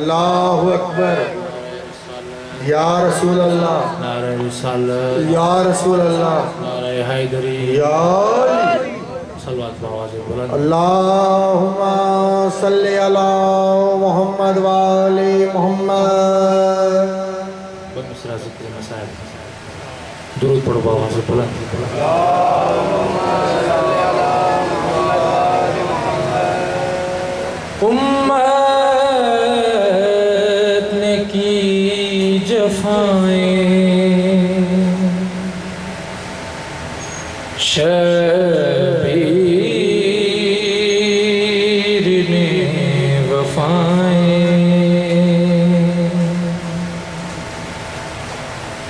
अल्लाहु अकबर। या रसूल अल्लाह, नारे रिसालत, या रसूल अल्लाह, नारे हैदरी, या अली। सलवात आवाज़ बुलंद। अल्लाहुम्मा सल्ली अला मोहम्मद व आले मोहम्मद। बदमिसरा ज़िक्र मसाइल, दुरूद पढ़ो आवाज़ बुलंद। उम्मत ने की जफ़ाएं, शबीर ने वफ़ाएं,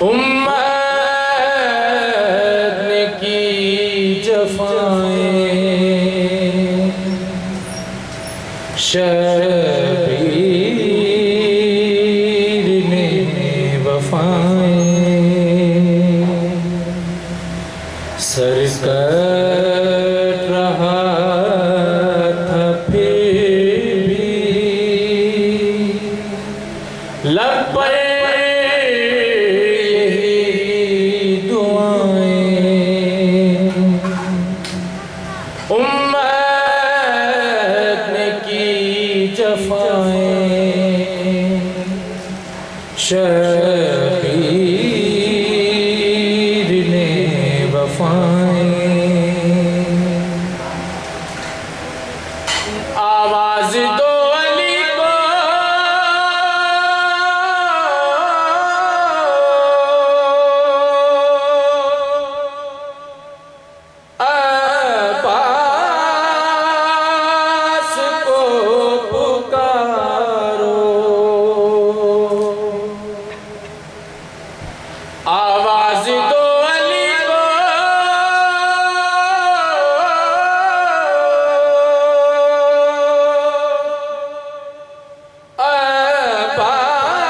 उम्मत ने की जफ़ाएं, शबीर ने वफ़ाएं, सर कट रहा था फिर भी लब पर यही दुआएं, उम्मत ने की जफ़ाएं, शबीर ने वफ़ाएं। आवाज़ दो अली को, अब्बास को पुकारो, आवाज़ दो अली को,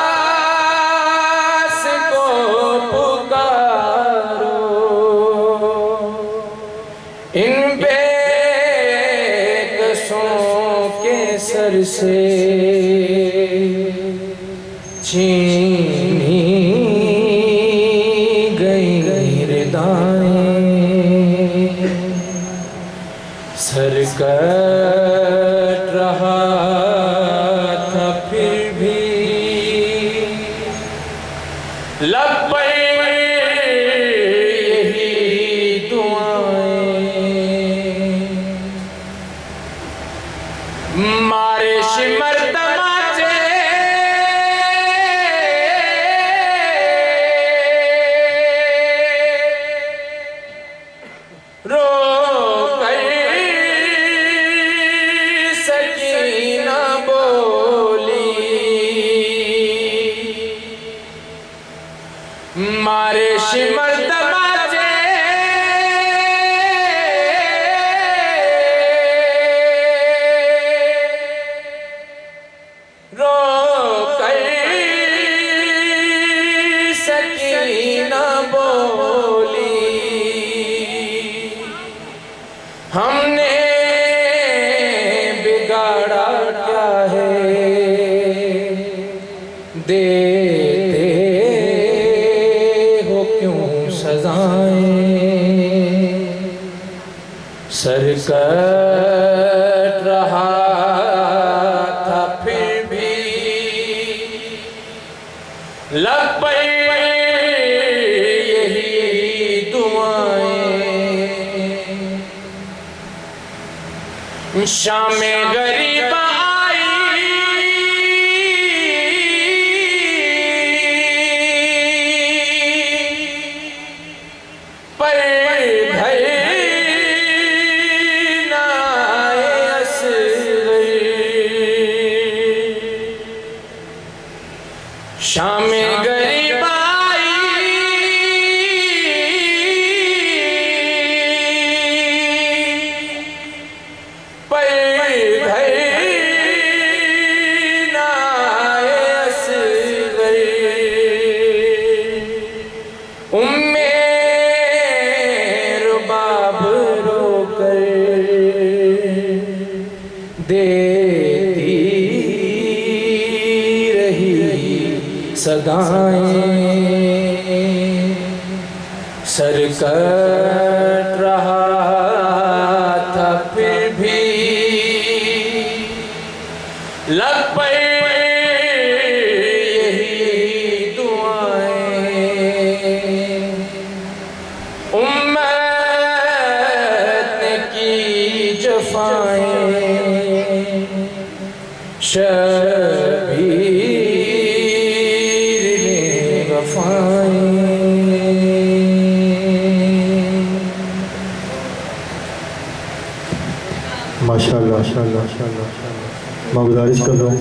अब्बास को पुकारो, इन बेकसों के सर से छीनी गई रिदाएं, सर कट रहा था फिर भी लब पर यही दुआएं, मारे शिमर तमाचे, रो कर सकीना बोली, मारे शिमर तमाचे, रो कर सकीना बोली, हमने बिगाड़ा क्या है, देते हो क्यों सजाएं, सर कट रहा था फिर भी लब पर यही दुआएं, शामे गरीब आई, पर घर ना आए असगर, शामे गरीब आई, पर घर ना आए असगर, उम्मे सदाएं सर कट रहा था फिर भी लग पई यही दुआएं उम्मत ने की जफाएं शबीर ने वफाएं माशाल्लाह माशाल्लाह माशाल्लाह मैं गुजारिश कर रहा हूँ